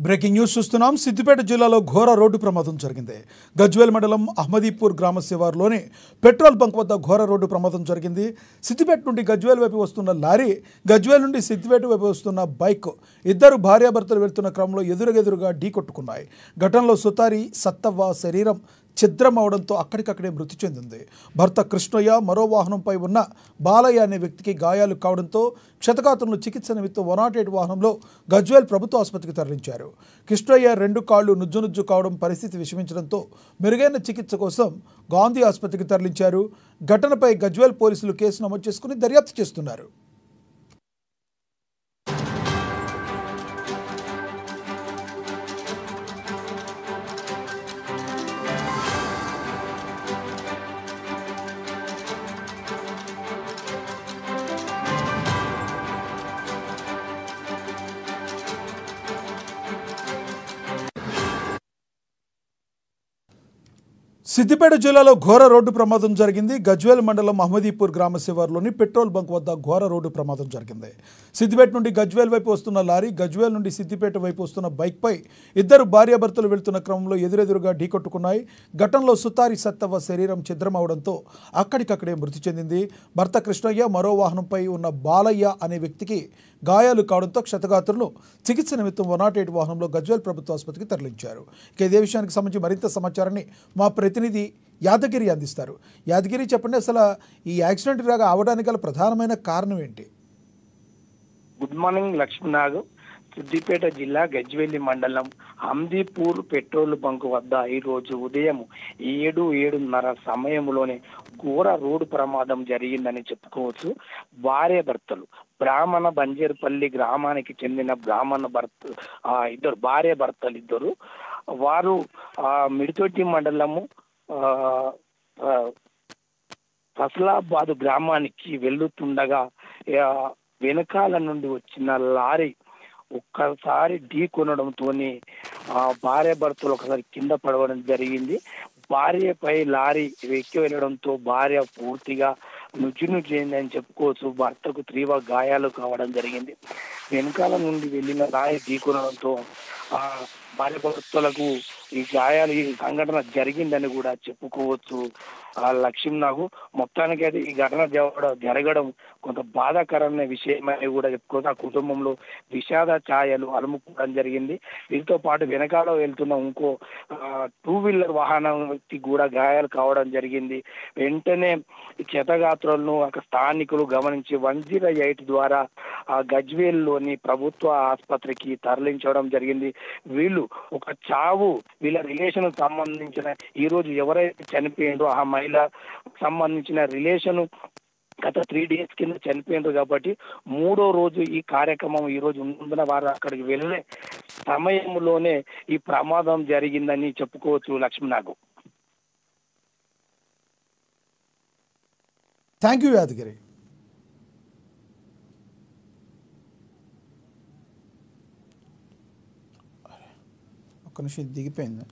Breaking news చూస్తున్నాం. సిద్దిపేట జిల్లాలో ఘోర రోడ్డు ప్రమాదం జరిగింది. గజ్వేల్ మండలం అహ్మదీపూర్ గ్రామ శివారులోని పెట్రోల్ బంక్ వద్ద ఘోర రోడ్డు ప్రమాదం జరిగింది. సిద్దిపేట నుండి గజ్వేల్ వైపు వస్తున్న లారీ, గజ్వేల్ నుండి సిద్దిపేట వైపు వస్తున్న బైక్ ఇద్దరు భార్యాభర్తలు వెళ్తున్న క్రమంలో ఎదురుగా ఢీకొట్టుకున్నాయి. ఘటనలో సుతారి సత్తవ్వ శరీరం ఛిద్రమవడంతో అక్కడికక్కడే మృతి చెందింది. భర్త కృష్ణయ్య మరో వాహనంపై ఉన్న బాలయ్య అనే వ్యక్తికి గాయాలు కావడంతో క్షతగాత్రులను చికిత్స నిమిత్తం 108 వాహనంలో గజ్వేల్ ప్రభుత్వ ఆసుపత్రికి తరలించారు. కృష్ణయ్య 2 కాళ్లు నుజ్జు కావడం పరిస్థితి విషమించడంతో మెరుగైన చికిత్స కోసం గాంధీ ఆసుపత్రికి తరలించారు. ఘటనపై గజ్వేల్ పోలీసులు కేసు నమోదు చేసుకుని దర్యాప్తు చేస్తున్నారు. సిద్దిపేట జిల్లాలో ఘోర రోడ్డు ప్రమాదం జరిగింది. గజ్వేల్ మండలం అహ్మదీపూర్ గ్రామ శివారులోని పెట్రోల్ బంక్ వద్ద ఘోర రోడ్డు ప్రమాదం జరిగింది. సిద్దిపేట నుండి గజ్వేల్ వైపు వస్తున్న లారీ, గజ్వేల్ నుండి సిద్దిపేట వైపు వస్తున్న బైక్పై ఇద్దరు భార్యాభర్తలు వెళ్తున్న క్రమంలో ఎదురుగా ఢీకొట్టుకున్నాయి. ఘటనలో సుతారి సత్తవ్వ శరీరం ఛిద్రమవడంతో అక్కడికక్కడే మృతి చెందింది. భర్త కృష్ణయ్య మరో వాహనంపై ఉన్న బాలయ్య అనే వ్యక్తికి గాయాలు కావడంతో క్షతగాత్రులను చికిత్స నిమిత్తం 108 వాహనంలో గజ్వేల్ ప్రభుత్వ ఆసుపత్రికి తరలించారు. ఇక ఇదే విషయానికి సంబంధించి మరింత సమాచారాన్ని మా ప్రతినిధి యాదగిరి అందిస్తారు. యాదగిరి, చెప్పండి, అసలు ఈ యాక్సిడెంట్ లాగా అవడానికి గల ప్రధానమైన కారణం ఏంటి? Good morning Lakshminag. సిద్దిపేట జిల్లా గజ్వేలి మండలం అహ్మదీపూర్ పెట్రోల్ బంక్ వద్ద ఈరోజు ఉదయం 7:30 సమయంలోనే ఘోర రోడ్డు ప్రమాదం జరిగిందని చెప్పుకోవచ్చు. భార్యాభర్తలు బ్రాహ్మణ బంజేర్పల్లి గ్రామానికి చెందిన ఇద్దరు భార్యాభర్తలు వారు మిడితొట్టి మండలము ఫసలాబాద్ గ్రామానికి వెళ్తుండగా వెనకాల నుండి వచ్చిన లారీ ఒక్కసారి ఢీ కొనడంతో భార్యాభర్తలు ఒకసారి కింద పడవడం జరిగింది. భార్యపై లారీ ఎక్కి వెళ్ళడంతో భార్య పూర్తిగా నుజ్జునని చెప్పుకోవచ్చు. భర్తకు తీవ్ర గాయాలు కావడం జరిగింది. వెనకాల నుండి వెళ్ళిన లారీ ఢీకొనడంతో భార్యాభర్తలకు ఈ సంఘటన జరిగిందని కూడా చెప్పుకోవచ్చు. లక్ష్మీనాగు, మొత్తానికి అయితే ఈ ఘటన జరగడం కొంత బాధాకరమైన విషయమని కూడా చెప్పుకోవచ్చు. ఆ కుటుంబంలో విషాద ఛాయలు అలుముకోవడం జరిగింది. వీరితో పాటు వెనకాల వెళ్తున్న ఇంకో 2 వీలర్ వాహనం వ్యక్తి కూడా గాయాలు కావడం జరిగింది. వెంటనే క్షతగాత్రులను స్థానికులు గమనించి 108 ద్వారా గజ్వేల్లోని ప్రభుత్వ ఆసుపత్రికి తరలించడం జరిగింది. వీళ్ళు ఒక చావు, వీళ్ళ రిలేషన్ సంబంధించిన ఈ రోజు ఎవరైతే చనిపోయిందో ఆ మహిళ సంబంధించిన రిలేషన్ గత 3 days కింద చనిపోయిండ్రు కాబట్టి 3వ రోజు ఈ కార్యక్రమం ఈ రోజు ఉన్నందున వారు అక్కడికి వెళ్ళే సమయంలోనే ఈ ప్రమాదం జరిగిందని చెప్పుకోవచ్చు. లక్ష్మీనాగు. Thank you Yadagiri. ఒక్క నిమిషం దిగిపోయింది.